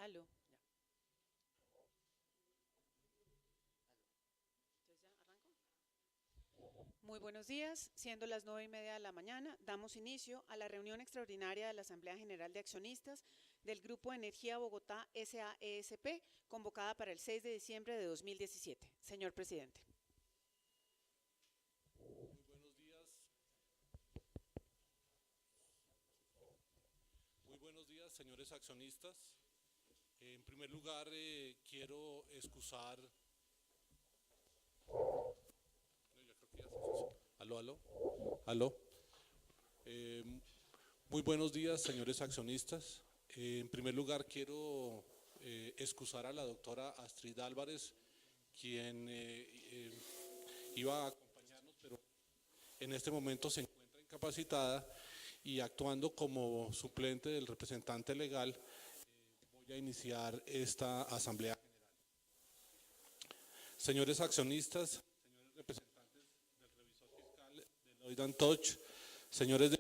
Aló. Muy buenos días, siendo las 9:30 de la mañana, damos inicio a la reunión extraordinaria de la Asamblea General de Accionistas del Grupo Energía Bogotá S.A.E.S.P., convocada para el 6 de diciembre de 2017. Señor presidente. Muy buenos días, señores accionistas. En primer lugar, quiero excusar. Aló. Muy buenos días, señores accionistas. En primer lugar, quiero excusar a la doctora Astrid Álvarez, quien iba a acompañarnos, pero en este momento se encuentra incapacitada y actuando como suplente del representante legal, voy a iniciar esta asamblea general. Señores accionistas, señores representantes del revisor fiscal de Deloitte & Touch, señores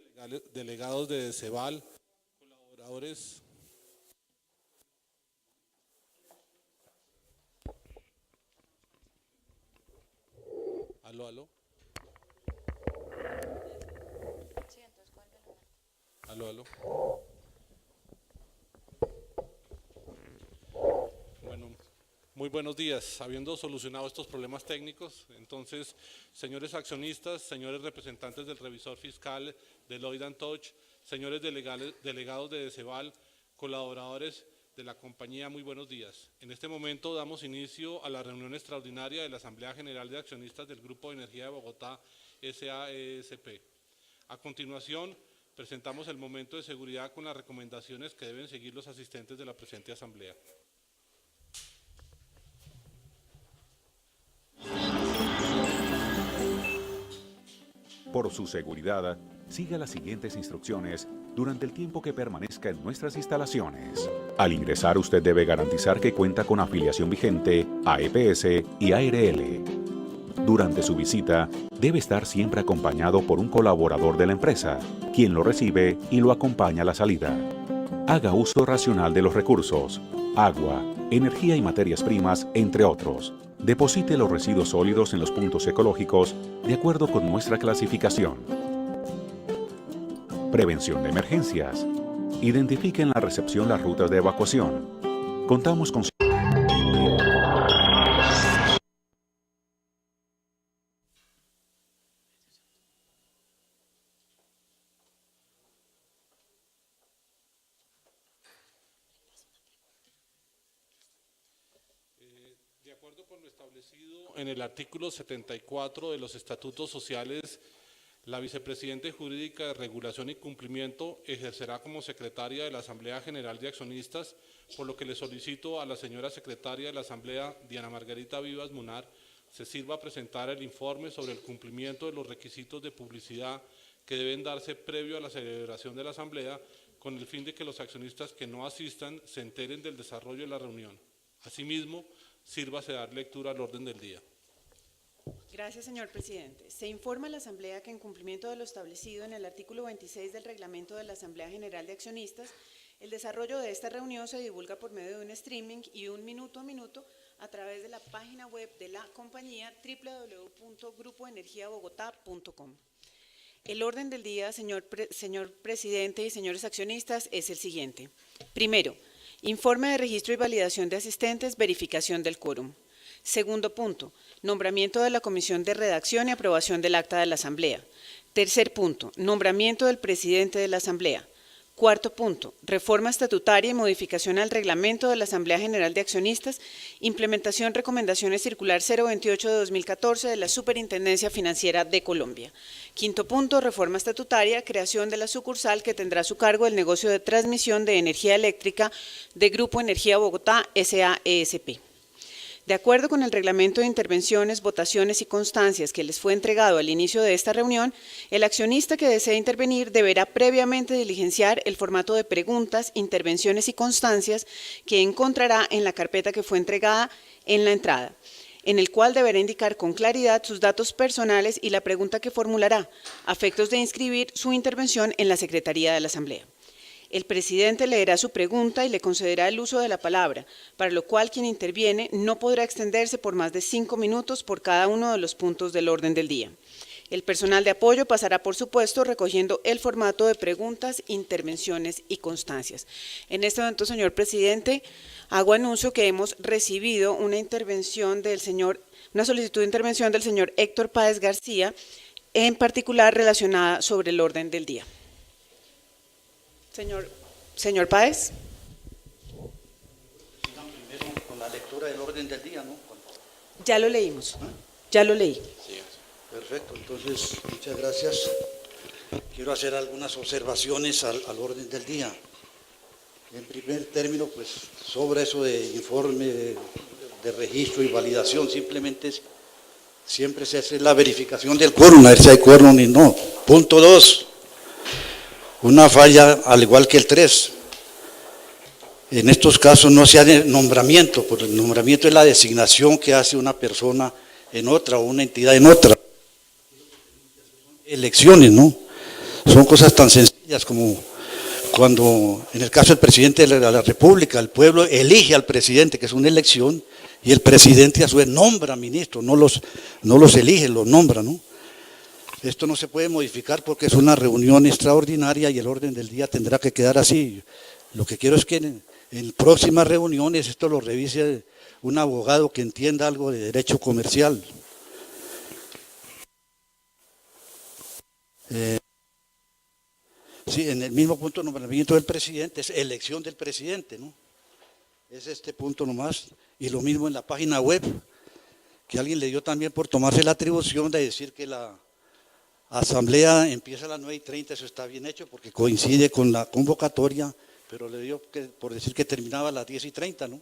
delegados de Ceval, colaboradores. Aló. Aló. Bueno, muy buenos días. Habiendo solucionado estos problemas técnicos, entonces, señores accionistas, señores representantes del revisor fiscal de Deloitte & Touch, señores delegados de Ceval, colaboradores de la compañía, muy buenos días. En este momento damos inicio a la reunión extraordinaria de la Asamblea General de Accionistas del Grupo de Energía de Bogotá S.A.E.S.P. A continuación, presentamos el momento de seguridad con las recomendaciones que deben seguir los asistentes de la presente asamblea. Por su seguridad, siga las siguientes instrucciones durante el tiempo que permanezca en nuestras instalaciones. Al ingresar, usted debe garantizar que cuenta con afiliación vigente a EPS y ARL. Durante su visita, debe estar siempre acompañado por un colaborador de la empresa, quien lo recibe y lo acompaña a la salida. Haga uso racional de los recursos, agua, energía y materias primas, entre otros. Deposite los residuos sólidos en los puntos ecológicos de acuerdo con nuestra clasificación. Prevención de emergencias. Identifique en la recepción las rutas de evacuación. Contamos con... De acuerdo con lo establecido en el artículo 74 de los Estatutos Sociales, la vicepresidenta jurídica de Regulación y Cumplimiento ejercerá como secretaria de la Asamblea General de Accionistas, por lo que le solicito a la señora secretaria de la Asamblea, Diana Margarita Vivas Munar, se sirva a presentar el informe sobre el cumplimiento de los requisitos de publicidad que deben darse previo a la celebración de la Asamblea, con el fin de que los accionistas que no asistan se enteren del desarrollo de la reunión. Asimismo, sírvase a dar lectura al orden del día. Gracias, señor presidente. Se informa a la Asamblea que en cumplimiento de lo establecido en el artículo 26 del reglamento de la Asamblea General de Accionistas, el desarrollo de esta reunión se divulga por medio de un streaming y un minuto a minuto a través de la página web de la compañía www.grupoenergiabogotá.com. El orden del día, señor presidente y señores accionistas, es el siguiente. Primero, informe de registro y validación de asistentes, verificación del quórum. Segundo punto, nombramiento de la Comisión de Redacción y aprobación del acta de la Asamblea. Tercer punto, nombramiento del presidente de la Asamblea. Cuarto punto, reforma estatutaria y modificación al reglamento de la Asamblea General de Accionistas, implementación recomendaciones circular 028 de 2014 de la Superintendencia Financiera de Colombia. Quinto punto, reforma estatutaria, creación de la sucursal que tendrá a su cargo el negocio de transmisión de energía eléctrica de Grupo Energía Bogotá S.A.E.S.P. De acuerdo con el reglamento de intervenciones, votaciones y constancias que les fue entregado al inicio de esta reunión, el accionista que desee intervenir deberá previamente diligenciar el formato de preguntas, intervenciones y constancias que encontrará en la carpeta que fue entregada en la entrada, en el cual deberá indicar con claridad sus datos personales y la pregunta que formulará, a efectos de inscribir su intervención en la Secretaría de la Asamblea. El presidente leerá su pregunta y le concederá el uso de la palabra, para lo cual quien interviene no podrá extenderse por más de 5 minutos por cada uno de los puntos del orden del día. El personal de apoyo pasará por su puesto recogiendo el formato de preguntas, intervenciones y constancias. En este momento, señor presidente, hago anuncio que hemos recibido una solicitud de intervención del señor Héctor Páez García, en particular relacionada sobre el orden del día. Señor Páez. Primero con la lectura del orden del día, ¿no? Ya lo leímos, ya lo leí. Perfecto, entonces muchas gracias. Quiero hacer algunas observaciones al orden del día. En primer término, pues sobre eso de informe de registro y validación, simplemente siempre se hace la verificación del quórum, a ver si hay quórum y no. Punto 2. Una falla al igual que el 3. En estos casos no se hace nombramiento, porque el nombramiento es la designación que hace una persona en otra o una entidad en otra. Elecciones, ¿no? Son cosas tan sencillas como cuando, en el caso del presidente de la República, el pueblo elige al presidente, que es una elección, y el presidente a su vez nombra ministros, no los elige, los nombra, ¿no? Esto no se puede modificar porque es una reunión extraordinaria y el orden del día tendrá que quedar así. Lo que quiero es que en próximas reuniones esto lo revise un abogado que entienda algo de derecho comercial. Sí, en el mismo punto de nombramiento del presidente, es elección del presidente, ¿no? Es este punto nomás. Y lo mismo en la página web, que alguien le dio también por tomarse la atribución de decir que la asamblea empieza a las 9:30, eso está bien hecho porque coincide con la convocatoria, pero le dio por decir que terminaba a las 10:30, ¿no?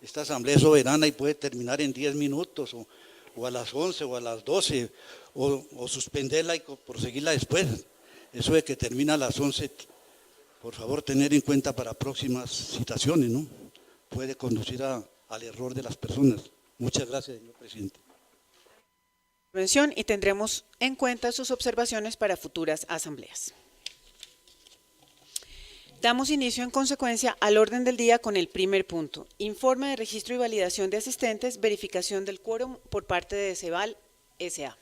Esta asamblea es soberana y puede terminar en 10 minutos, o a las 11 o a las 12, o suspenderla y proseguirla después. Eso de que termina a las 11, por favor, tener en cuenta para próximas citaciones, ¿no? Puede conducir al error de las personas. Muchas gracias, señor presidente. Y tendremos en cuenta sus observaciones para futuras asambleas. Damos inicio en consecuencia al orden del día con el primer punto. Informe de registro y validación de asistentes, verificación del quórum por parte de Ceval S.A.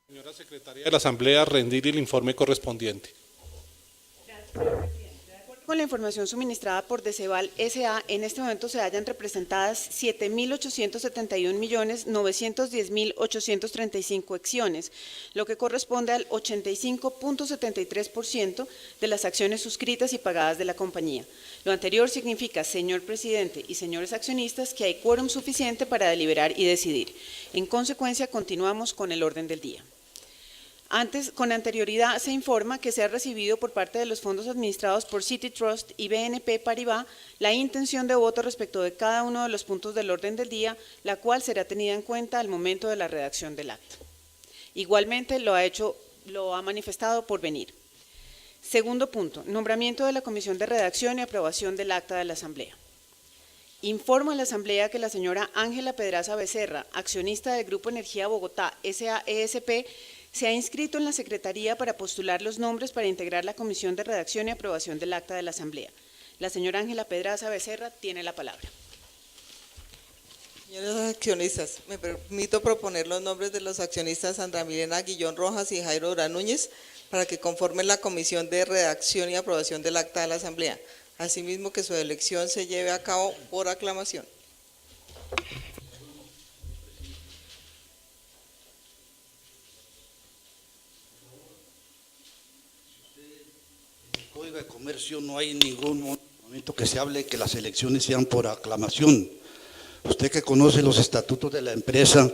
Señora Secretaria de la Asamblea, rendir el informe correspondiente. Con la información suministrada por Deceval S.A., en este momento se hallan representadas 7.871.910.835 acciones, lo que corresponde al 85.73% de las acciones suscritas y pagadas de la compañía. Lo anterior significa, señor presidente y señores accionistas, que hay quórum suficiente para deliberar y decidir. En consecuencia, continuamos con el orden del día. Con anterioridad se informa que se ha recibido por parte de los fondos administrados por City Trust y BNP Paribas la intención de voto respecto de cada uno de los puntos del orden del día, la cual será tenida en cuenta al momento de la redacción del acta. Igualmente lo ha manifestado por venir. Segundo punto, nombramiento de la Comisión de Redacción y aprobación del acta de la Asamblea. Informo a la Asamblea que la señora Ángela Pedraza Becerra, accionista del Grupo Energía Bogotá S.A.E.S.P., se ha inscrito en la Secretaría para postular los nombres para integrar la Comisión de Redacción y Aprobación del Acta de la Asamblea. La señora Ángela Pedraza Becerra tiene la palabra. Señores accionistas, me permito proponer los nombres de los accionistas Sandra Milena Guillón Rojas y Jairo Durán Núñez para que conformen la Comisión de Redacción y Aprobación del Acta de la Asamblea. Asimismo, que su elección se lleve a cabo por aclamación. Código de Comercio no hay ningún momento que se hable que las elecciones sean por aclamación. Usted que conoce los estatutos de la empresa,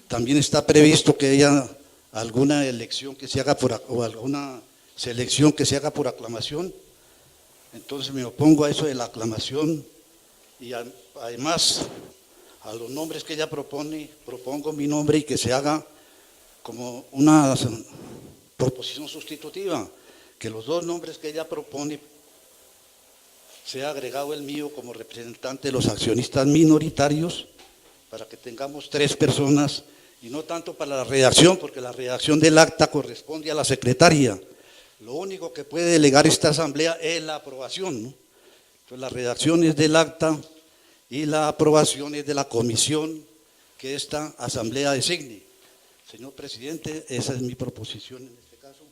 también está previsto que haya alguna elección que se haga o alguna selección que se haga por aclamación. Entonces me opongo a eso de la aclamación y además a los nombres que ella propone, propongo mi nombre y que se haga como una proposición sustitutiva, que los dos nombres que ella propone sea agregado el mío como representante de los accionistas minoritarios para que tengamos 3 personas y no tanto para la redacción, porque la redacción del acta corresponde a la secretaria, Lo único que puede delegar esta asamblea es la aprobación, ¿no? Entonces, la redacción es del acta y la aprobación es de la comisión que esta asamblea designe. Señor presidente, esa es mi proposición en este caso.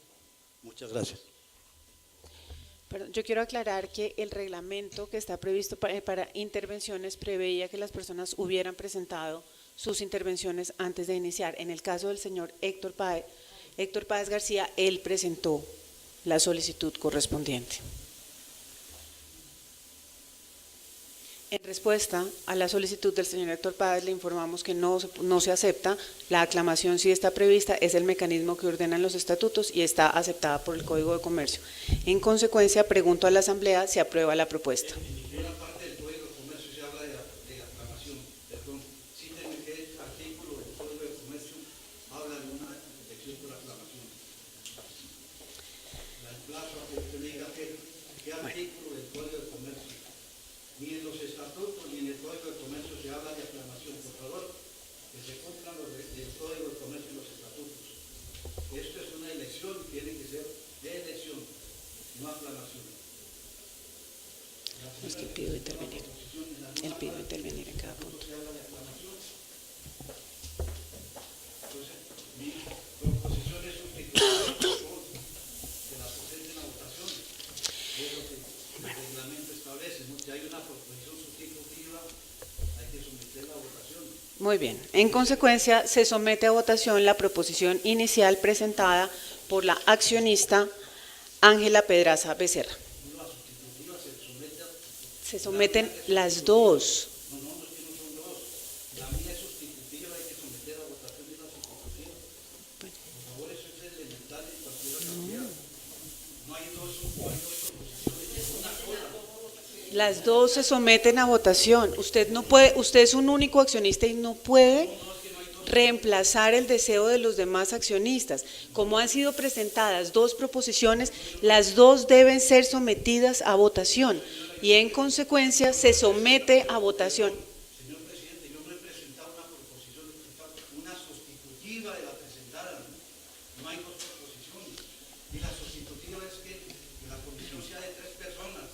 Muchas gracias. Perdón, yo quiero aclarar que el reglamento que está previsto para intervenciones preveía que las personas hubieran presentado sus intervenciones antes de iniciar. En el caso del señor Héctor Páez García, él presentó la solicitud correspondiente. En respuesta a la solicitud del señor Héctor Páez, le informamos que no se acepta. La aclamación sí está prevista, es el mecanismo que ordenan los estatutos y está aceptada por el Código de Comercio. En consecuencia, pregunto a la Asamblea si aprueba la propuesta. En ninguna parte del Código de Comercio se habla de aclamación. Perdón, cíteme qué artículo del Código de Comercio habla de una elección por aclamación. La emplazo a que usted me diga qué artículo del Código de Comercio. Ni en los estatutos ni en el Código de Comercio se habla de aclamación. Por favor, que se cumplan los del Código de Comercio y los estatutos. Esto es una elección, tiene que ser de elección, no aclamación. Es que pido intervenir. Él pidió intervenir en cada punto. Entonces, mi proposición es sustituir que la presenten a votación. Es lo que el reglamento establece, ¿no? Si hay una proposición sustitutiva, hay que someterla a votación. Muy bien. En consecuencia, se somete a votación la proposición inicial presentada por la accionista Ángela Pedraza Becerra. Se someten las dos. No, no, es que no son dos. La mía es sustitutiva, hay que someter a votación de la sustitutiva. Por favor, eso es elemental en cualquier asamblea. No hay dos proposiciones, es una sola. Las dos se someten a votación. Usted no puede, usted es un único accionista y no puede reemplazar el deseo de los demás accionistas. Como han sido presentadas dos proposiciones, las dos deben ser sometidas a votación y en consecuencia se somete a votación. Señor presidente, yo no he presentado una proposición, he presentado una sustitutiva de la presentada. No hay dos proposiciones. Y la sustitutiva es que la comisión sea de 3 personas,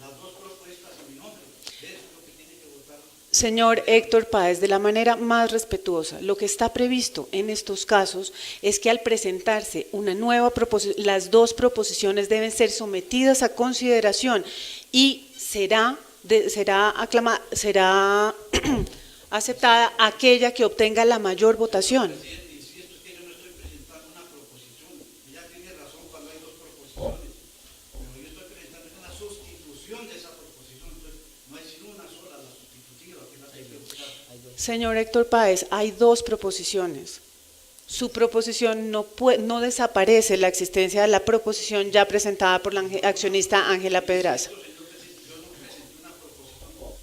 las dos propuestas y mi nombre. Eso es lo que tiene que votar. Señor Héctor Páez, de la manera más respetuosa, lo que está previsto en estos casos es que al presentarse una nueva proposición, las dos proposiciones deben ser sometidas a consideración y será aceptada aquella que obtenga la mayor votación. Insisto, es que yo no estoy presentando una proposición. Ella tiene razón cuando hay dos proposiciones. Pero yo estoy presentando una sustitución de esa proposición. Entonces, no hay sino una sola, la sustitutiva, que es la que hay que votar. Señor Héctor Páez, hay dos proposiciones. Su proposición no desaparece la existencia de la proposición ya presentada por la accionista Ángela Pedraza.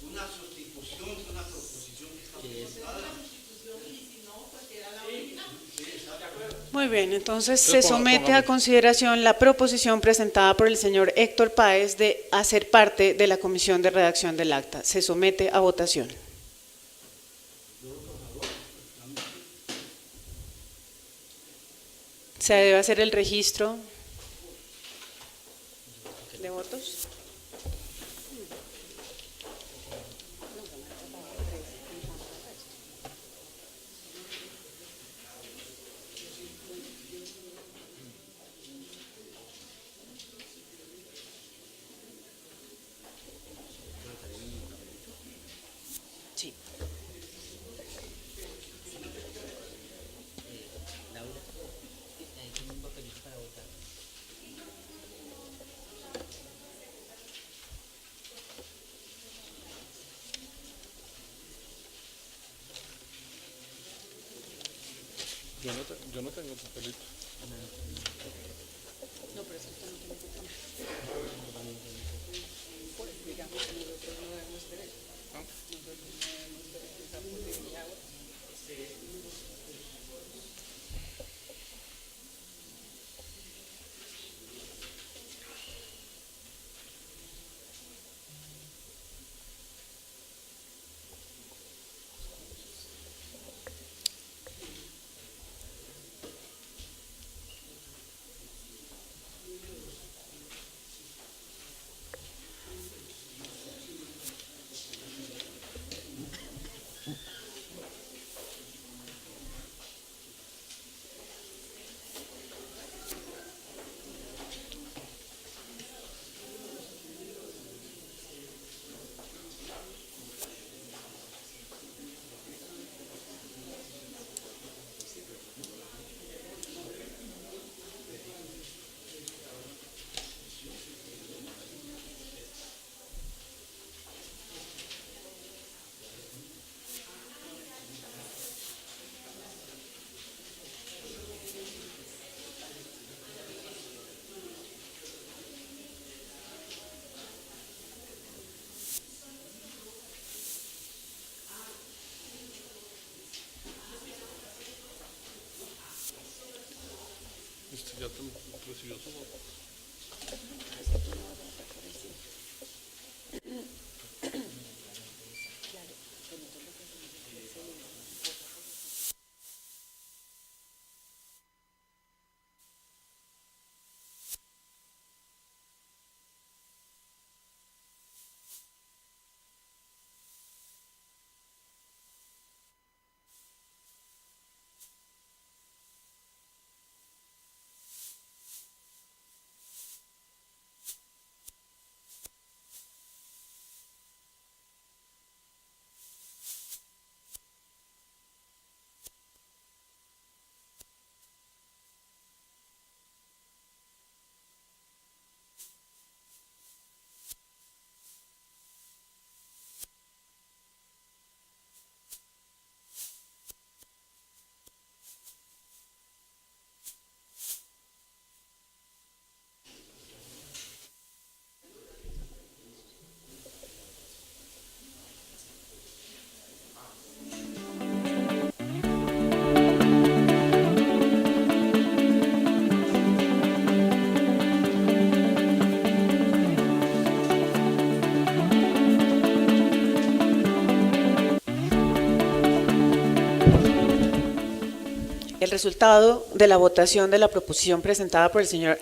Una sustitución de una proposición que está presentada. Muy bien, entonces se somete a consideración la proposición presentada por el señor Héctor Páez de hacer parte de la comisión de redacción del acta. Se somete a votación. Se debe hacer el registro de votos. Sí. Yo no tengo papelito. No, pero es que usted no tiene que tener. Pues, digamos que nosotros no debemos tener. Nosotros no debemos tener esa posibilidad. Ya recibió su voto. El resultado de la votación de la proposición presentada por el señor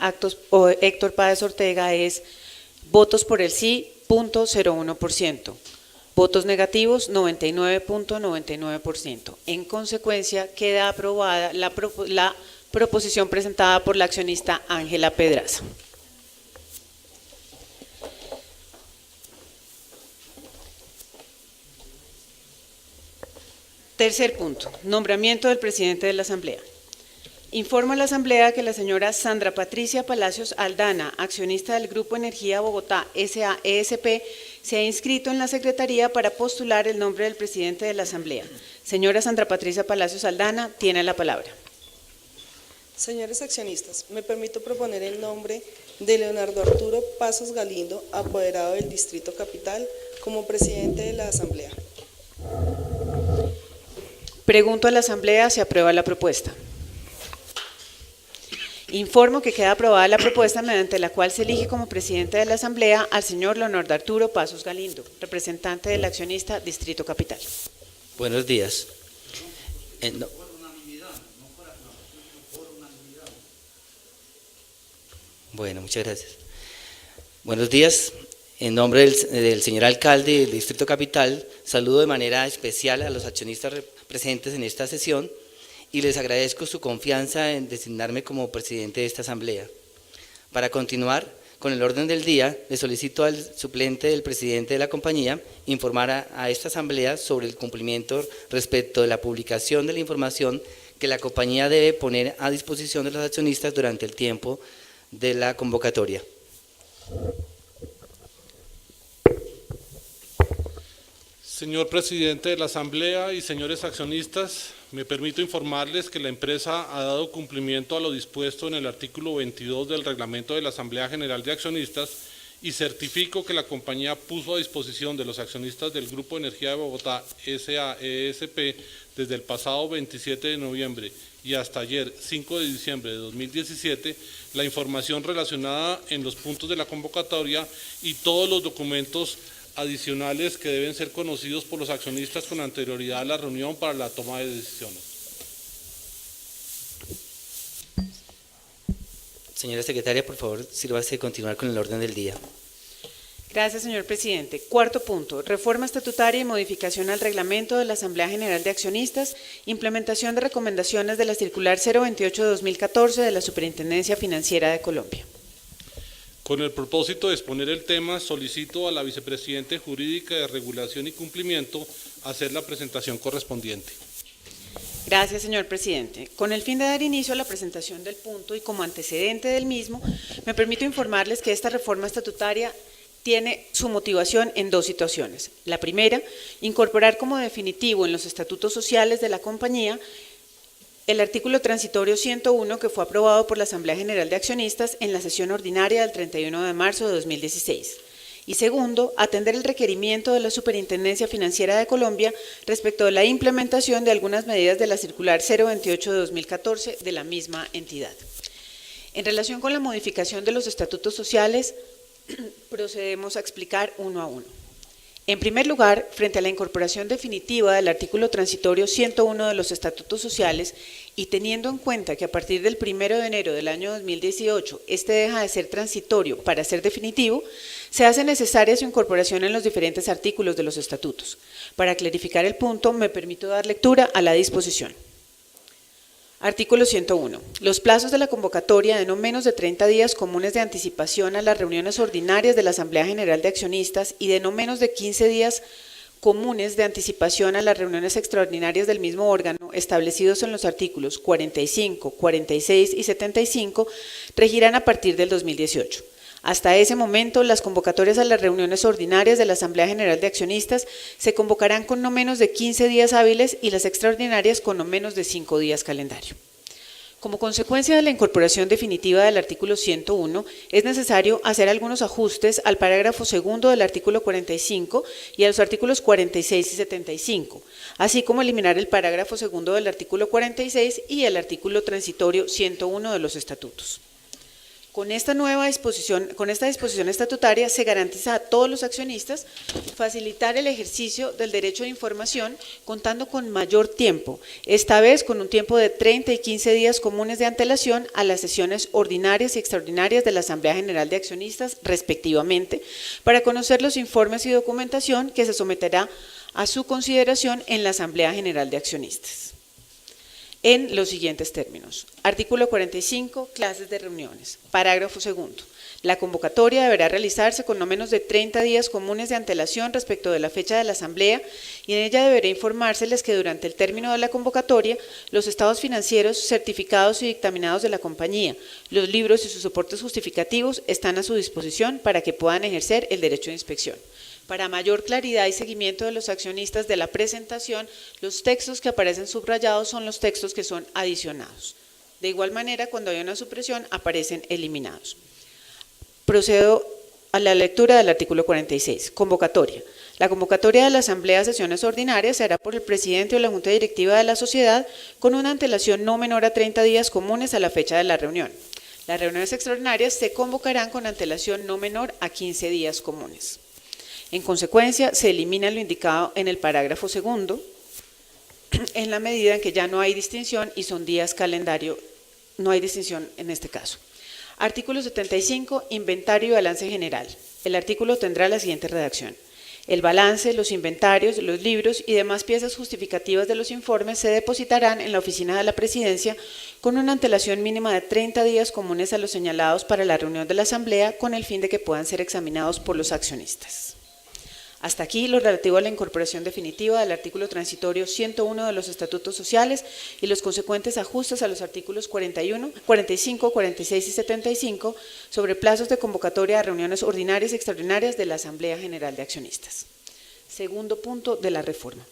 Héctor Páez Ortega es votos por el sí, 0.01%. Votos negativos, 99.99%. En consecuencia, queda aprobada la proposición presentada por la accionista Ángela Pedraza. Tercer punto, nombramiento del presidente de la Asamblea. Informo a la Asamblea que la señora Sandra Patricia Palacios Aldana, accionista del Grupo Energía Bogotá S.A.E.S.P., se ha inscrito en la Secretaría para postular el nombre del presidente de la Asamblea. Señora Sandra Patricia Palacios Aldana, tiene la palabra. Señores accionistas, me permito proponer el nombre de Leonardo Arturo Pasos Galindo, apoderado del Distrito Capital, como presidente de la Asamblea. Pregunto a la Asamblea si aprueba la propuesta. Informo que queda aprobada la propuesta mediante la cual se elige como presidente de la Asamblea al señor Leonardo Arturo Pasos Galindo, representante del accionista Distrito Capital. Buenos días. Bueno, muchas gracias. Buenos días. En nombre del señor alcalde del Distrito Capital, saludo de manera especial a los accionistas presentes en esta sesión y les agradezco su confianza en designarme como presidente de esta asamblea. Para continuar con el orden del día, le solicito al suplente del presidente de la compañía informar a esta asamblea sobre el cumplimiento respecto de la publicación de la información que la compañía debe poner a disposición de los accionistas durante el tiempo de la convocatoria. Señor presidente de la Asamblea y señores accionistas, me permito informarles que la empresa ha dado cumplimiento a lo dispuesto en el artículo 22 del reglamento de la Asamblea General de Accionistas y certifico que la compañía puso a disposición de los accionistas del Grupo Energía de Bogotá S.A.E.S.P. desde el pasado 27 de noviembre y hasta ayer, 5 de diciembre de 2017, la información relacionada en los puntos de la convocatoria y todos los documentos adicionales que deben ser conocidos por los accionistas con anterioridad a la reunión para la toma de decisiones. Señora secretaria, por favor, sírvase de continuar con el orden del día. Gracias, señor presidente. Cuarto punto, reforma estatutaria y modificación al reglamento de la Asamblea General de Accionistas, implementación de recomendaciones de la circular 028-2014 de la Superintendencia Financiera de Colombia. Con el propósito de exponer el tema, solicito a la vicepresidente jurídica de Regulación y Cumplimiento hacer la presentación correspondiente. Gracias, señor presidente. Con el fin de dar inicio a la presentación del punto y como antecedente del mismo, me permito informarles que esta reforma estatutaria tiene su motivación en dos situaciones. La primera, incorporar como definitivo en los estatutos sociales de la compañía el artículo transitorio 101 que fue aprobado por la Asamblea General de Accionistas en la sesión ordinaria del 31 de marzo de 2016. Y segundo, atender el requerimiento de la Superintendencia Financiera de Colombia respecto de la implementación de algunas medidas de la circular 028 de 2014 de la misma entidad. En relación con la modificación de los estatutos sociales, procedemos a explicar uno a uno. En primer lugar, frente a la incorporación definitiva del artículo transitorio 101 de los estatutos sociales y teniendo en cuenta que a partir del 1 de enero del año 2018 este deja de ser transitorio para ser definitivo, se hace necesaria su incorporación en los diferentes artículos de los estatutos. Para clarificar el punto, me permito dar lectura a la disposición. Artículo 101. Los plazos de la convocatoria de no menos de 30 días comunes de anticipación a las reuniones ordinarias de la Asamblea General de Accionistas y de no menos de 15 días comunes de anticipación a las reuniones extraordinarias del mismo órgano establecidos en los artículos 45, 46 y 75 regirán a partir del 2018. Hasta ese momento, las convocatorias a las reuniones ordinarias de la Asamblea General de Accionistas se convocarán con no menos de 15 días hábiles y las extraordinarias con no menos de 5 días calendario. Como consecuencia de la incorporación definitiva del artículo 101, es necesario hacer algunos ajustes al parágrafo segundo del artículo 45 y a los artículos 46 y 75, así como eliminar el parágrafo segundo del artículo 46 y el artículo transitorio 101 de los estatutos. Con esta disposición estatutaria se garantiza a todos los accionistas facilitar el ejercicio del derecho de información contando con mayor tiempo, esta vez con un tiempo de 30 y 15 días comunes de antelación a las sesiones ordinarias y extraordinarias de la Asamblea General de Accionistas, respectivamente, para conocer los informes y documentación que se someterá a su consideración en la Asamblea General de Accionistas. En los siguientes términos. Artículo 45, clases de reuniones. Parágrafo segundo. La convocatoria deberá realizarse con no menos de 30 días comunes de antelación respecto de la fecha de la asamblea y en ella deberá informárseles que durante el término de la convocatoria los estados financieros certificados y dictaminados de la compañía, los libros y sus soportes justificativos están a su disposición para que puedan ejercer el derecho de inspección. Para mayor claridad y seguimiento de los accionistas de la presentación, los textos que aparecen subrayados son los textos que son adicionados. De igual manera, cuando hay una supresión, aparecen eliminados. Procedo a la lectura del artículo 46. Convocatoria. La convocatoria de la Asamblea de Sesiones Ordinarias se hará por el presidente o la Junta Directiva de la Sociedad con una antelación no menor a 30 días comunes a la fecha de la reunión. Las reuniones extraordinarias se convocarán con antelación no menor a 15 días comunes. En consecuencia, se elimina lo indicado en el parágrafo segundo, en la medida en que ya no hay distinción y son días calendario, no hay distinción en este caso. Artículo 75, inventario y balance general. El artículo tendrá la siguiente redacción. El balance, los inventarios, los libros y demás piezas justificativas de los informes se depositarán en la oficina de la Presidencia con una antelación mínima de 30 días comunes a los señalados para la reunión de la Asamblea con el fin de que puedan ser examinados por los accionistas. Hasta aquí lo relativo a la incorporación definitiva del artículo transitorio 101 de los estatutos sociales y los consecuentes ajustes a los artículos 41, 45, 46 y 75 sobre plazos de convocatoria a reuniones ordinarias y extraordinarias de la Asamblea General de Accionistas. Segundo punto de la reforma.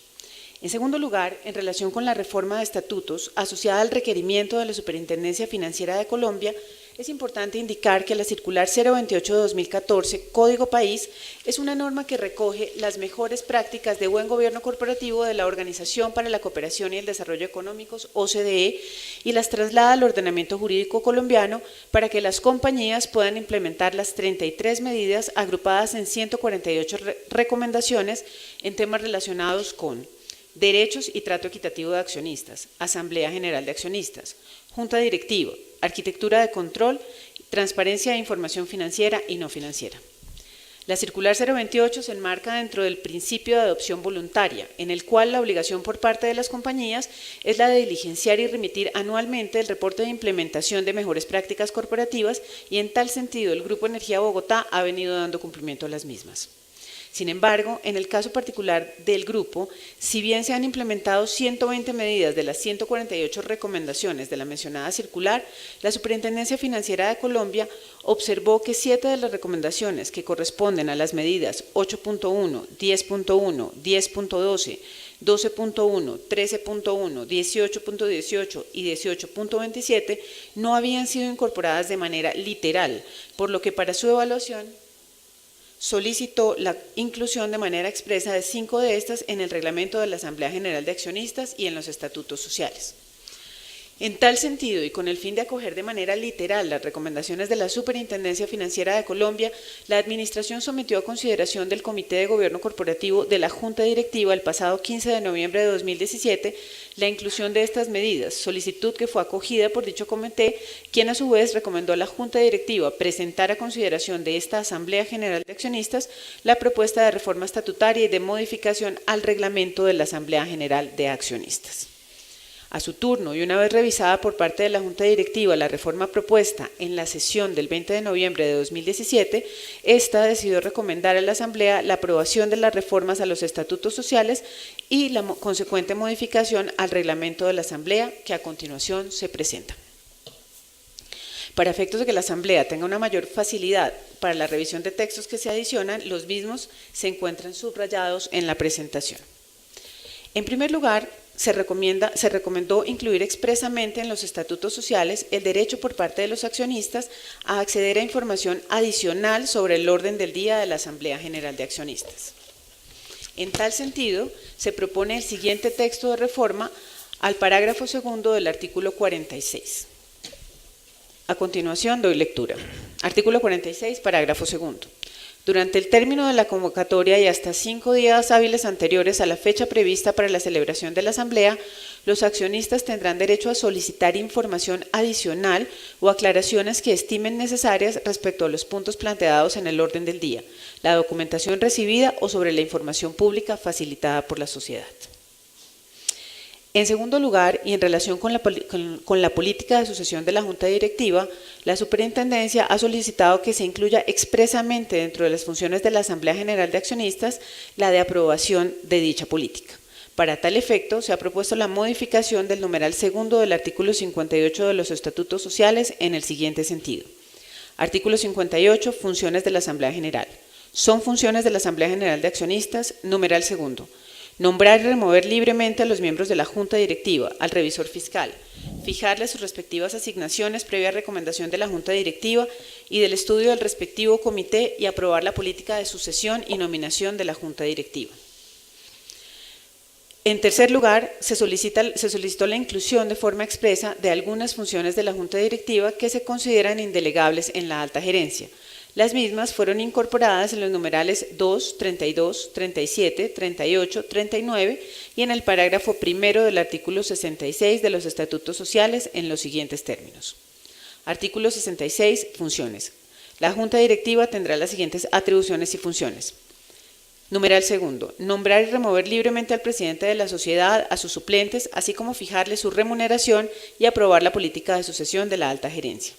En segundo lugar, en relación con la reforma de estatutos asociada al requerimiento de la Superintendencia Financiera de Colombia, es importante indicar que la circular 028 de 2014, Código País, es una norma que recoge las mejores prácticas de buen gobierno corporativo de la Organización para la Cooperación y el Desarrollo Económicos, OCDE, y las traslada al ordenamiento jurídico colombiano para que las compañías puedan implementar las 33 medidas agrupadas en 148 recomendaciones en temas relacionados con derechos y trato equitativo de accionistas, Asamblea General de Accionistas, Junta Directiva, arquitectura de control, transparencia de información financiera y no financiera. La circular 028 se enmarca dentro del principio de adopción voluntaria, en el cual la obligación por parte de las compañías es la de diligenciar y remitir anualmente el reporte de implementación de mejores prácticas corporativas y en tal sentido el Grupo Energía Bogotá ha venido dando cumplimiento a las mismas. Sin embargo, en el caso particular del grupo, si bien se han implementado 120 medidas de las 148 recomendaciones de la mencionada circular, la Superintendencia Financiera de Colombia observó que 7 de las recomendaciones que corresponden a las medidas 8.1, 10.1, 10.12, 12.1, 13.1, 18.18 y 18.27 no habían sido incorporadas de manera literal, por lo que para su evaluación solicitó la inclusión de manera expresa de 5 de estas en el reglamento de la Asamblea General de Accionistas y en los estatutos sociales. En tal sentido, y con el fin de acoger de manera literal las recomendaciones de la Superintendencia Financiera de Colombia, la Administración sometió a consideración del Comité de Gobierno Corporativo de la Junta Directiva el pasado 15 de noviembre de 2017 la inclusión de estas medidas, solicitud que fue acogida por dicho comité, quien a su vez recomendó a la Junta Directiva presentar a consideración de esta Asamblea General de Accionistas la propuesta de reforma estatutaria y de modificación al reglamento de la Asamblea General de Accionistas. A su turno, y una vez revisada por parte de la Junta Directiva la reforma propuesta en la sesión del 20 de noviembre de 2017, esta decidió recomendar a la Asamblea la aprobación de las reformas a los estatutos sociales y la consecuente modificación al reglamento de la Asamblea, que a continuación se presenta. Para efectos de que la Asamblea tenga una mayor facilidad para la revisión de textos que se adicionan, los mismos se encuentran subrayados en la presentación. En primer lugar, se recomendó incluir expresamente en los estatutos sociales el derecho por parte de los accionistas a acceder a información adicional sobre el orden del día de la Asamblea General de Accionistas. En tal sentido, se propone el siguiente texto de reforma al parágrafo segundo del artículo 46. A continuación doy lectura. Artículo 46, parágrafo segundo. Durante el término de la convocatoria y hasta 5 días hábiles anteriores a la fecha prevista para la celebración de la Asamblea, los accionistas tendrán derecho a solicitar información adicional o aclaraciones que estimen necesarias respecto a los puntos planteados en el orden del día, la documentación recibida o sobre la información pública facilitada por la sociedad. En segundo lugar, y en relación con la política de sucesión de la Junta Directiva, la Superintendencia ha solicitado que se incluya expresamente dentro de las funciones de la Asamblea General de Accionistas la de aprobación de dicha política. Para tal efecto, se ha propuesto la modificación del numeral segundo del artículo 58 de los Estatutos Sociales en el siguiente sentido. Artículo 58. Funciones de la Asamblea General. Son funciones de la Asamblea General de Accionistas, numeral segundo. Nombrar y remover libremente a los miembros de la Junta Directiva, al revisor fiscal, fijarle sus respectivas asignaciones previa recomendación de la Junta Directiva y del estudio del respectivo comité y aprobar la política de sucesión y nominación de la Junta Directiva. En tercer lugar, se solicitó la inclusión de forma expresa de algunas funciones de la Junta Directiva que se consideran indelegables en la alta gerencia. Las mismas fueron incorporadas en los numerales 2, 32, 37, 38, 39 y en el parágrafo primero del artículo 66 de los Estatutos Sociales en los siguientes términos. Artículo 66. Funciones. La Junta Directiva tendrá las siguientes atribuciones y funciones. Numeral segundo. Nombrar y remover libremente al presidente de la sociedad, a sus suplentes, así como fijarle su remuneración y aprobar la política de sucesión de la alta gerencia.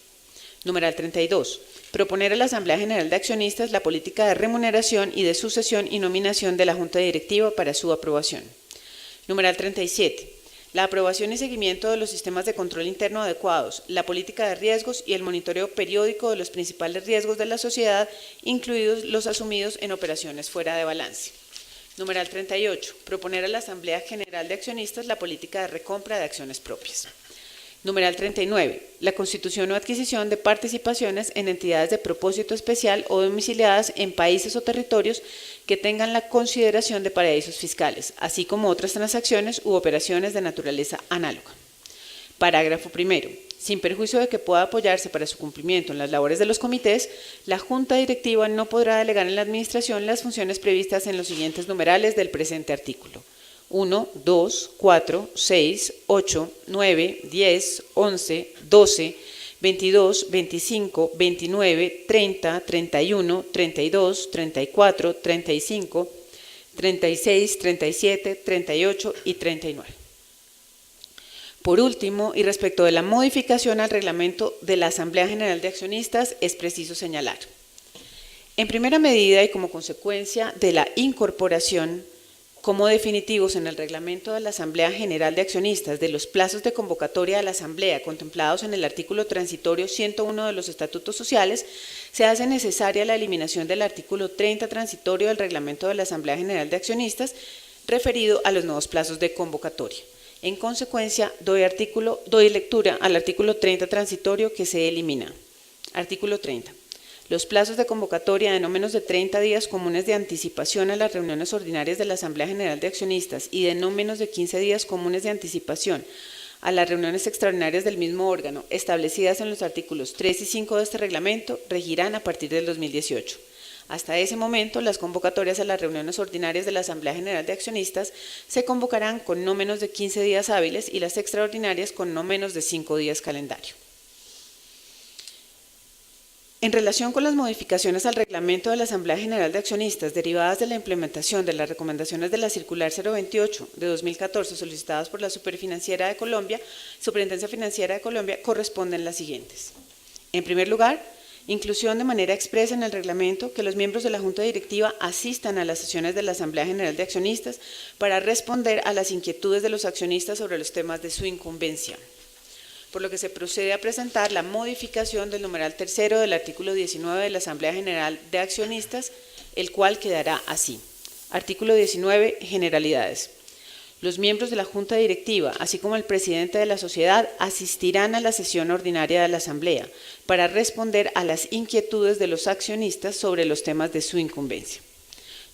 Numeral 32. Proponer a la Asamblea General de Accionistas la política de remuneración y de sucesión y nominación de la Junta Directiva para su aprobación. Numeral 37. La aprobación y seguimiento de los sistemas de control interno adecuados, la política de riesgos y el monitoreo periódico de los principales riesgos de la sociedad, incluidos los asumidos en operaciones fuera de balance. Numeral 38. Proponer a la Asamblea General de Accionistas la política de recompra de acciones propias. Numeral 39. La constitución o adquisición de participaciones en entidades de propósito especial o domiciliadas en países o territorios que tengan la consideración de paraísos fiscales, así como otras transacciones u operaciones de naturaleza análoga. Parágrafo primero. Sin perjuicio de que pueda apoyarse para su cumplimiento en las labores de los comités, la Junta Directiva no podrá delegar en la Administración las funciones previstas en los siguientes numerales del presente artículo. 1, 2, 4, 6, 8, 9, 10, 11, 12, 22, 25, 29, 30, 31, 32, 34, 35, 36, 37, 38 y 39. Por último, y respecto de la modificación al reglamento de la Asamblea General de Accionistas, es preciso señalar. En primera medida y como consecuencia de la incorporación como definitivos en el reglamento de la Asamblea General de Accionistas de los plazos de convocatoria de la Asamblea contemplados en el artículo transitorio 101 de los Estatutos Sociales, se hace necesaria la eliminación del artículo 30 transitorio del reglamento de la Asamblea General de Accionistas referido a los nuevos plazos de convocatoria. En consecuencia, doy lectura al artículo 30 transitorio que se elimina. Artículo 30. Los plazos de convocatoria de no menos de 30 días comunes de anticipación a las reuniones ordinarias de la Asamblea General de Accionistas y de no menos de 15 días comunes de anticipación a las reuniones extraordinarias del mismo órgano, establecidas en los artículos 3 y 5 de este reglamento, regirán a partir del 2018. Hasta ese momento, las convocatorias a las reuniones ordinarias de la Asamblea General de Accionistas se convocarán con no menos de 15 días hábiles y las extraordinarias con no menos de 5 días calendario. En relación con las modificaciones al reglamento de la Asamblea General de Accionistas derivadas de la implementación de las recomendaciones de la Circular 028 de 2014 solicitadas por la Superintendencia Financiera de Colombia, corresponden las siguientes. En primer lugar, inclusión de manera expresa en el reglamento que los miembros de la Junta Directiva asistan a las sesiones de la Asamblea General de Accionistas para responder a las inquietudes de los accionistas sobre los temas de su incumbencia, por lo que se procede a presentar la modificación del numeral tercero del artículo 19 de la Asamblea General de Accionistas, el cual quedará así. Artículo 19. Generalidades. Los miembros de la Junta Directiva, así como el presidente de la sociedad, asistirán a la sesión ordinaria de la Asamblea para responder a las inquietudes de los accionistas sobre los temas de su incumbencia.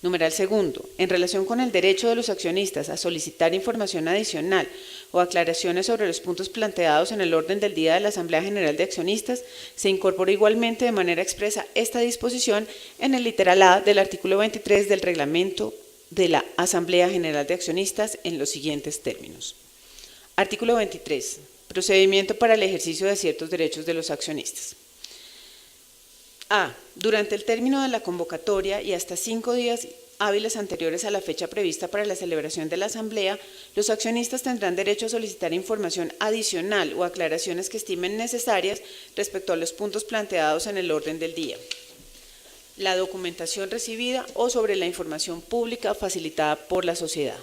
Numeral segundo, en relación con el derecho de los accionistas a solicitar información adicional o aclaraciones sobre los puntos planteados en el orden del día de la Asamblea General de Accionistas, se incorpora igualmente de manera expresa esta disposición en el literal A del artículo 23 del reglamento de la Asamblea General de Accionistas en los siguientes términos. Artículo 23. Procedimiento para el ejercicio de ciertos derechos de los accionistas. A. Durante el término de la convocatoria y hasta 5 días hábiles anteriores a la fecha prevista para la celebración de la Asamblea, los accionistas tendrán derecho a solicitar información adicional o aclaraciones que estimen necesarias respecto a los puntos planteados en el orden del día, la documentación recibida o sobre la información pública facilitada por la sociedad.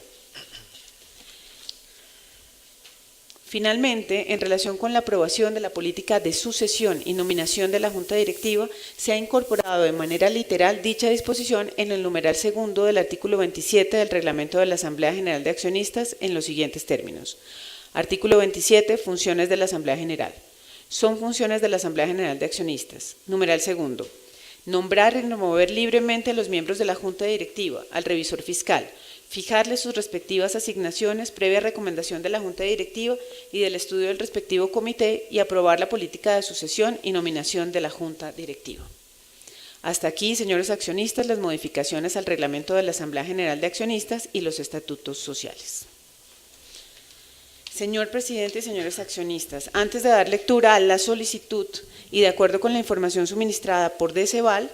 Finalmente, en relación con la aprobación de la política de sucesión y nominación de la Junta Directiva, se ha incorporado de manera literal dicha disposición en el numeral segundo del artículo 27 del reglamento de la Asamblea General de Accionistas en los siguientes términos. Artículo 27. Funciones de la Asamblea General. Son funciones de la Asamblea General de Accionistas. Numeral segundo. Nombrar y remover libremente a los miembros de la Junta Directiva, al revisor fiscal, fijarles sus respectivas asignaciones previa recomendación de la Junta Directiva y del estudio del respectivo comité y aprobar la política de sucesión y nominación de la Junta Directiva. Hasta aquí, señores accionistas, las modificaciones al reglamento de la Asamblea General de Accionistas y los estatutos sociales. Señor presidente y señores accionistas, antes de dar lectura a la solicitud y de acuerdo con la información suministrada por DECEVAL,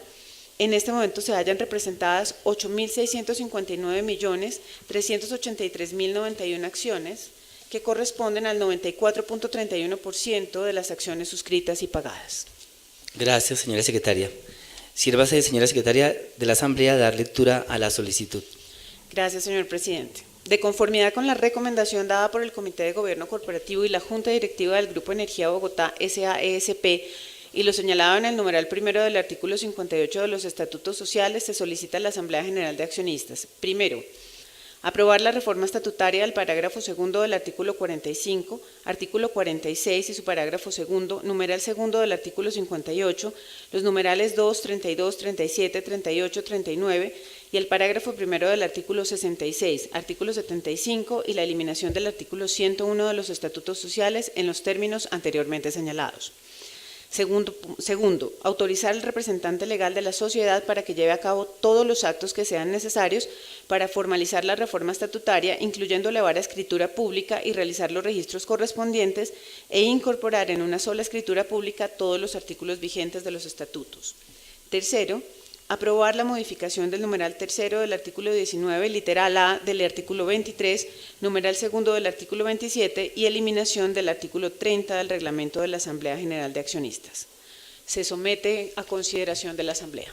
en este momento se hallan representadas 8.659.383.091 acciones que corresponden al 94.31% de las acciones suscritas y pagadas. Gracias, señora secretaria. Sírvase, señora secretaria de la Asamblea, dar lectura a la solicitud. Gracias, señor presidente. De conformidad con la recomendación dada por el Comité de Gobierno Corporativo y la Junta Directiva del Grupo Energía Bogotá S.A.E.S.P., y lo señalado en el numeral primero del artículo 58 de los estatutos sociales, se solicita a la Asamblea General de Accionistas. Primero, aprobar la reforma estatutaria del parágrafo segundo del artículo 45, artículo 46 y su parágrafo segundo, numeral segundo del artículo 58, los numerales 2, 32, 37, 38, 39 y el parágrafo primero del artículo 66, artículo 75 y la eliminación del artículo 101 de los estatutos sociales en los términos anteriormente señalados. Segundo, autorizar al representante legal de la sociedad para que lleve a cabo todos los actos que sean necesarios para formalizar la reforma estatutaria, incluyendo elevar a escritura pública y realizar los registros correspondientes e incorporar en una sola escritura pública todos los artículos vigentes de los estatutos. Tercero, aprobar la modificación del numeral tercero del artículo 19, literal A del artículo 23, numeral segundo del artículo 27 y eliminación del artículo 30 del reglamento de la Asamblea General de Accionistas. Se somete a consideración de la Asamblea.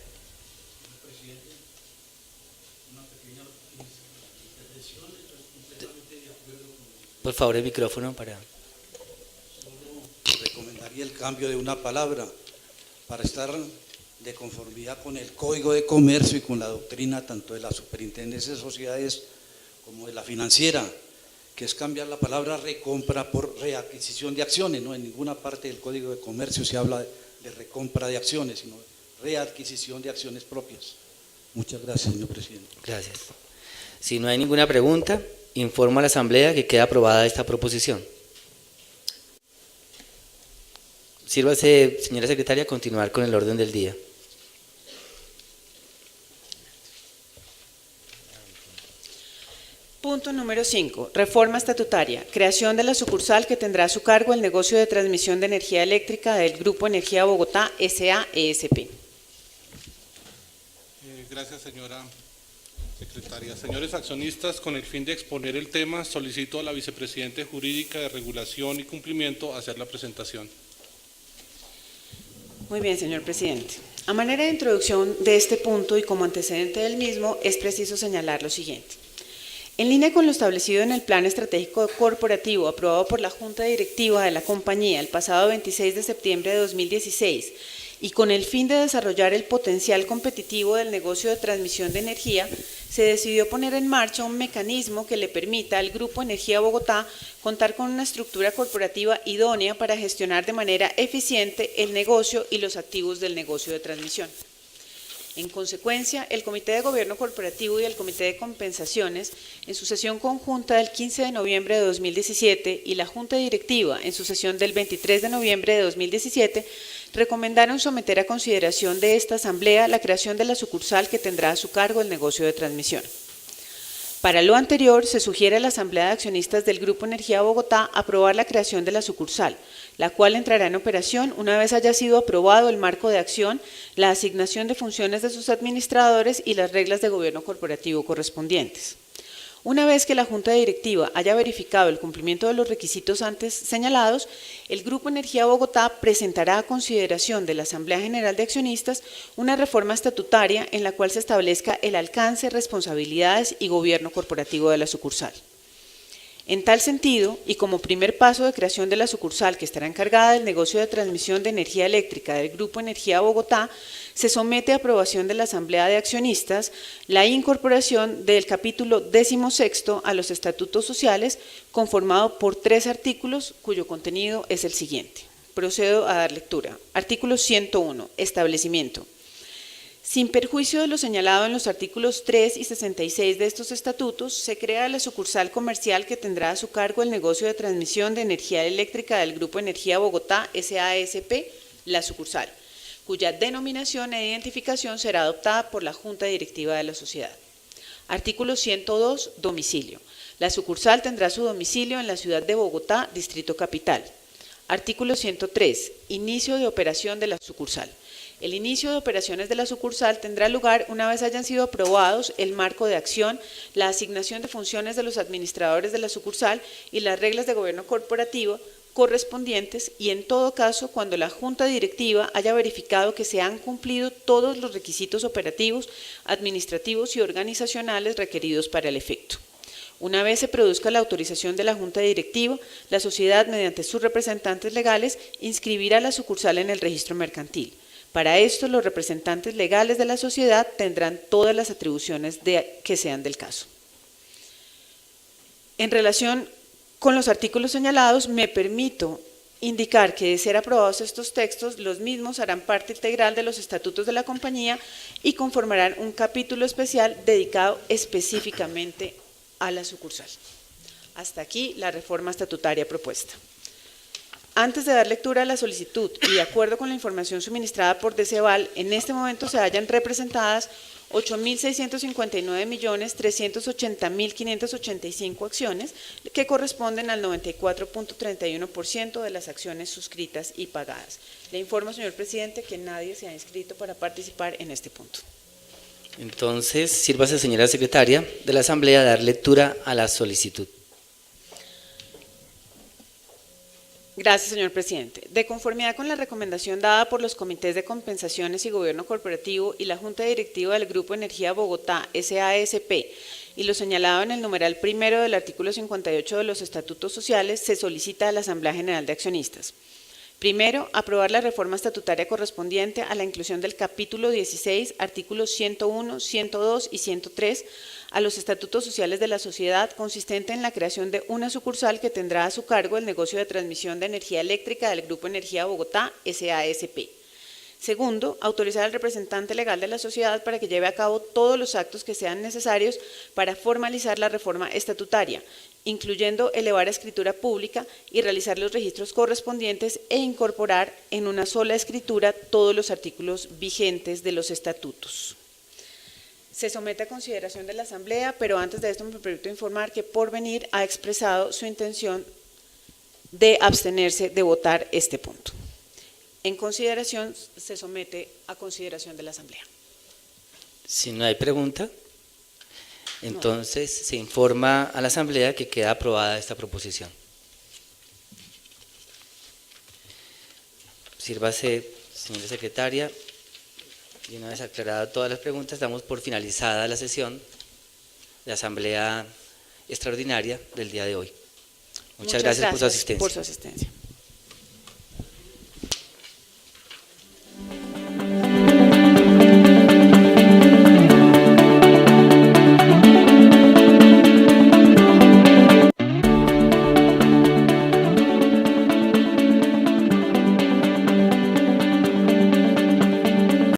Por favor, el micrófono para... Recomendaría el cambio de una palabra para estar de conformidad con el Código de Comercio y con la doctrina tanto de la Superintendencia de Sociedades como de la Financiera, que es cambiar la palabra recompra por readquisición de acciones. No en ninguna parte del Código de Comercio se habla de recompra de acciones, sino readquisición de acciones propias. Muchas gracias, señor presidente. Gracias. Si no hay ninguna pregunta, informo a la Asamblea que queda aprobada esta proposición. Sírvase, señora secretaria, continuar con el orden del día. Punto número 5. Reforma estatutaria. Creación de la sucursal que tendrá a su cargo el negocio de transmisión de energía eléctrica del Grupo Energía Bogotá S.A.E.S.P. Gracias, señora secretaria. Señores accionistas, con el fin de exponer el tema, solicito a la vicepresidenta jurídica de Regulación y Cumplimiento hacer la presentación. Muy bien, señor presidente. A manera de introducción de este punto y como antecedente del mismo, es preciso señalar lo siguiente. En línea con lo establecido en el Plan Estratégico Corporativo aprobado por la Junta Directiva de la compañía el pasado 26 de septiembre de 2016 y con el fin de desarrollar el potencial competitivo del negocio de transmisión de energía, se decidió poner en marcha un mecanismo que le permita al Grupo Energía Bogotá contar con una estructura corporativa idónea para gestionar de manera eficiente el negocio y los activos del negocio de transmisión. En consecuencia, el Comité de Gobierno Corporativo y el Comité de Compensaciones, en su sesión conjunta del 15 de noviembre de 2017 y la Junta Directiva, en su sesión del 23 de noviembre de 2017, recomendaron someter a consideración de esta Asamblea la creación de la sucursal que tendrá a su cargo el negocio de transmisión. Para lo anterior, se sugiere a la Asamblea de Accionistas del Grupo Energía Bogotá aprobar la creación de la sucursal, la cual entrará en operación una vez haya sido aprobado el marco de acción, la asignación de funciones de sus administradores y las reglas de gobierno corporativo correspondientes. Una vez que la Junta Directiva haya verificado el cumplimiento de los requisitos antes señalados, el Grupo Energía Bogotá presentará a consideración de la Asamblea General de Accionistas una reforma estatutaria en la cual se establezca el alcance, responsabilidades y gobierno corporativo de la sucursal. En tal sentido, y como primer paso de creación de la sucursal que estará encargada del negocio de transmisión de energía eléctrica del Grupo Energía Bogotá, se somete a aprobación de la Asamblea de Accionistas la incorporación del capítulo 16 a los estatutos sociales, conformado por 3 artículos, cuyo contenido es el siguiente. Procedo a dar lectura. Artículo 101. Establecimiento. Sin perjuicio de lo señalado en los artículos 3 y 66 de estos estatutos, se crea la sucursal comercial que tendrá a su cargo el negocio de transmisión de energía eléctrica del Grupo Energía Bogotá S.A.E.S.P., la sucursal, cuya denominación e identificación será adoptada por la Junta Directiva de la Sociedad. Artículo 102. Domicilio. La sucursal tendrá su domicilio en la ciudad de Bogotá, Distrito Capital. Artículo 103. Inicio de operación de la sucursal. El inicio de operaciones de la sucursal tendrá lugar una vez hayan sido aprobados el marco de acción, la asignación de funciones de los administradores de la sucursal y las reglas de gobierno corporativo correspondientes y en todo caso cuando la Junta Directiva haya verificado que se han cumplido todos los requisitos operativos, administrativos y organizacionales requeridos para el efecto. Una vez se produzca la autorización de la Junta Directiva, la sociedad, mediante sus representantes legales, inscribirá la sucursal en el registro mercantil. Para esto, los representantes legales de la sociedad tendrán todas las atribuciones que sean del caso. En relación con los artículos señalados, me permito indicar que de ser aprobados estos textos, los mismos harán parte integral de los estatutos de la compañía y conformarán un capítulo especial dedicado específicamente a la sucursal. Hasta aquí la reforma estatutaria propuesta. Antes de dar lectura a la solicitud y de acuerdo con la información suministrada por DECEVAL, en este momento se hallan representadas 8.659.380.585 acciones que corresponden al 94.31% de las acciones suscritas y pagadas. Le informo, señor presidente, que nadie se ha inscrito para participar en este punto. Entonces, sírvase, señora secretaria de la Asamblea, a dar lectura a la solicitud. Gracias, señor presidente. De conformidad con la recomendación dada por los comités de compensaciones y gobierno corporativo y la Junta Directiva del Grupo Energía Bogotá S.A.E.S.P. y lo señalado en el numeral primero del artículo 58 de los estatutos sociales, se solicita a la Asamblea General de Accionistas. Primero, aprobar la reforma estatutaria correspondiente a la inclusión del capítulo 16, artículos 101, 102 y 103 a los estatutos sociales de la sociedad, consistente en la creación de una sucursal que tendrá a su cargo el negocio de transmisión de energía eléctrica del Grupo Energía Bogotá S.A.E.S.P. Segundo, autorizar al representante legal de la sociedad para que lleve a cabo todos los actos que sean necesarios para formalizar la reforma estatutaria incluyendo elevar a escritura pública y realizar los registros correspondientes e incorporar en una sola escritura todos los artículos vigentes de los estatutos. Se somete a consideración de la Asamblea, pero antes de esto me permito informar que Porvenir ha expresado su intención de abstenerse de votar este punto. En consideración, se somete a consideración de la Asamblea. Si no hay pregunta, entonces se informa a la Asamblea que queda aprobada esta proposición. Sírvase, señora secretaria, y una vez aclaradas todas las preguntas, damos por finalizada la sesión de Asamblea Extraordinaria del día de hoy. Muchas gracias por su asistencia. Por su asistencia.